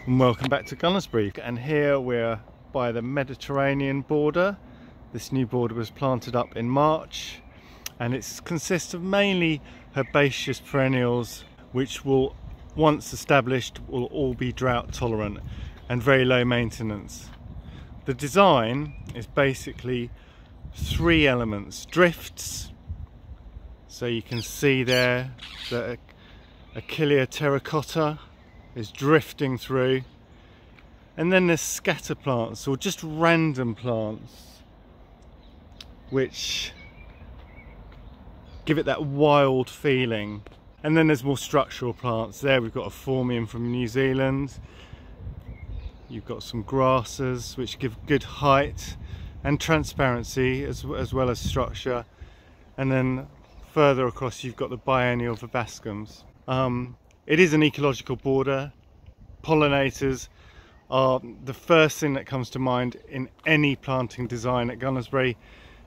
And welcome back to Gunnersbury, and here we're by the Mediterranean border. This new border was planted up in March, and it consists of mainly herbaceous perennials which will, once established, will all be drought tolerant and very low maintenance. The design is basically three elements: drifts, so you can see there that Achillea terracotta is drifting through, and then there's scatter plants, or just random plants which give it that wild feeling. And then there's more structural plants. There we've got a Phormium from New Zealand. You've got some grasses which give good height and transparency as well as structure. And then further across you've got the biennial verbascums. It is an ecological border. Pollinators are the first thing that comes to mind in any planting design at Gunnersbury,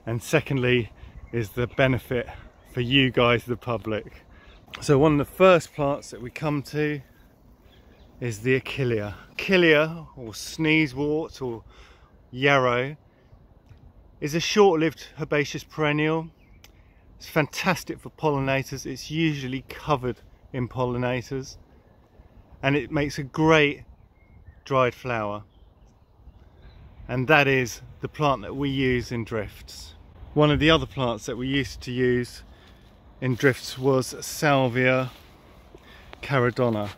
and secondly is the benefit for you guys, the public. So one of the first plants that we come to is the Achillea. Achillea, or sneezewort, or yarrow, is a short-lived herbaceous perennial. It's fantastic for pollinators. It's usually covered in pollinators, and it makes a great dried flower, and that is the plant that we use in drifts. One of the other plants that we used to use in drifts was Salvia caradonna,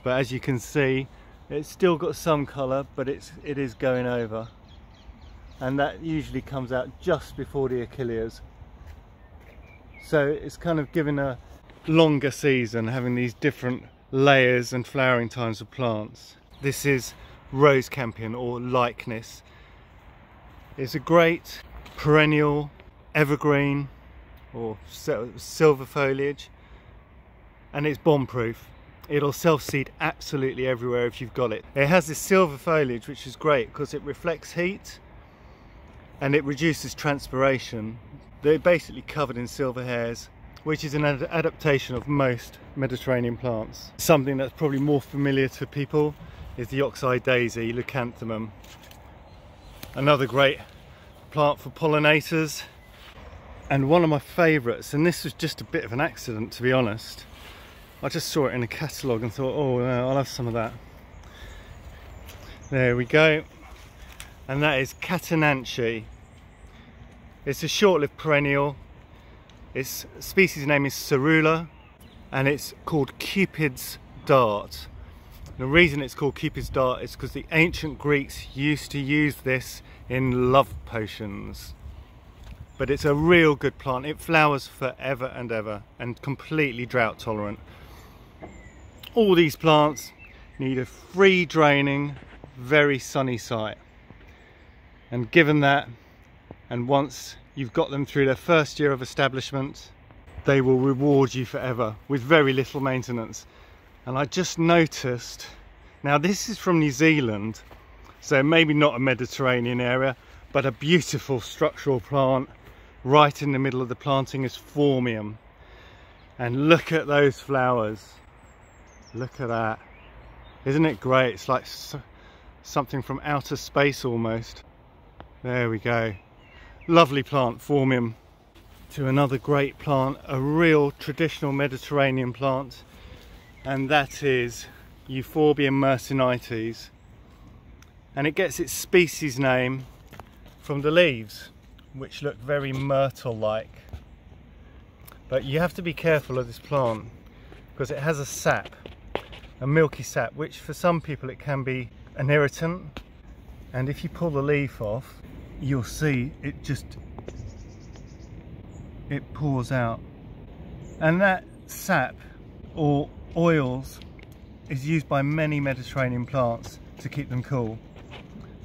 but as you can see it's still got some colour, but it is going over, and that usually comes out just before the Achilleas. So it's kind of given a longer season, having these different layers and flowering times of plants. This is rose campion, or likeness. It's a great perennial evergreen or silver foliage, and it's bomb proof. It'll self-seed absolutely everywhere if you've got it. It has this silver foliage which is great because it reflects heat and it reduces transpiration. They're basically covered in silver hairs, which is an adaptation of most Mediterranean plants. Something that's probably more familiar to people is the oxeye daisy, leucanthemum. Another great plant for pollinators, and one of my favourites, and this was just a bit of an accident to be honest. I just saw it in a catalogue and thought, oh no, I'll have some of that. There we go, and that is Catenacci. It's a short-lived perennial. Its species name is Cerula, and it's called Cupids Dart. The reason it's called Cupids Dart is because the ancient Greeks used to use this in love potions. But it's a real good plant. It flowers forever and ever, and completely drought tolerant. All these plants need a free draining, very sunny site. And given that, and once you've got them through their first year of establishment, they will reward you forever with very little maintenance. And I just noticed, now this is from New Zealand, so maybe not a Mediterranean area, but a beautiful structural plant right in the middle of the planting is Phormium. And look at those flowers. Look at that. Isn't it great? It's like something from outer space almost. There we go. Lovely plant, Phormium. To another great plant, a real traditional Mediterranean plant, and that is Euphorbia mercenites, and it gets its species name from the leaves, which look very myrtle-like. But you have to be careful of this plant because it has a sap, a milky sap, which for some people it can be an irritant, and if you pull the leaf off, you'll see it pours out, and that sap or oils is used by many Mediterranean plants to keep them cool.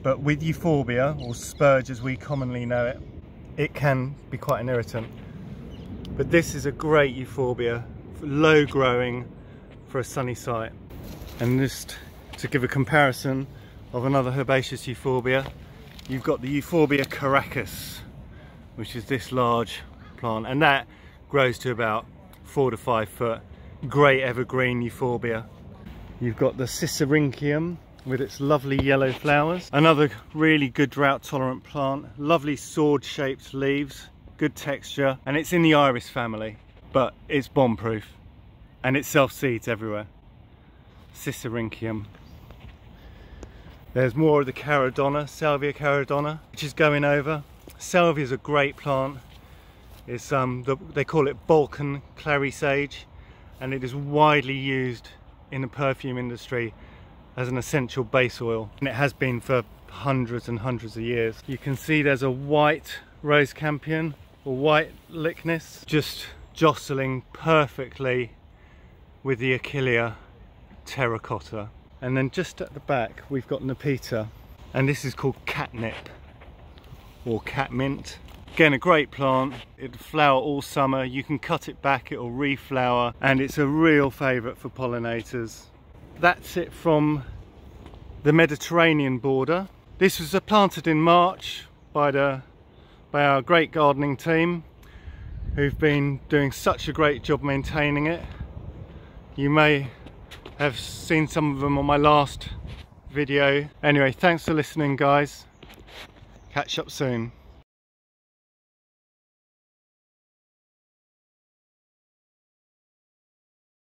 But with Euphorbia, or spurge as we commonly know it, it can be quite an irritant. But this is a great Euphorbia, low growing for a sunny site. And just to give a comparison of another herbaceous Euphorbia, you've got the Euphorbia caracus, which is this large plant, and that grows to about 4 to 5 foot. Great evergreen Euphorbia. You've got the Cicericium with its lovely yellow flowers. Another really good drought tolerant plant. Lovely sword shaped leaves, good texture, and it's in the iris family, but it's bomb proof and it self seeds everywhere. Cicericium. There's more of the Caradonna, Salvia caradonna, which is going over. Salvia is a great plant. It's they call it Balkan clary sage, and it is widely used in the perfume industry as an essential base oil, and it has been for hundreds and hundreds of years. You can see there's a white rose campion, or white Lychnis, just jostling perfectly with the Achillea terracotta. And then just at the back we've got Nepeta, and this is called catnip or catmint. Again, a great plant. It'll flower all summer. You can cut it back, it'll reflower, and it's a real favourite for pollinators. That's it from the Mediterranean border. This was planted in March by our great gardening team, who've been doing such a great job maintaining it. You may have seen some of them on my last video. Anyway, thanks for listening, guys. Catch up soon.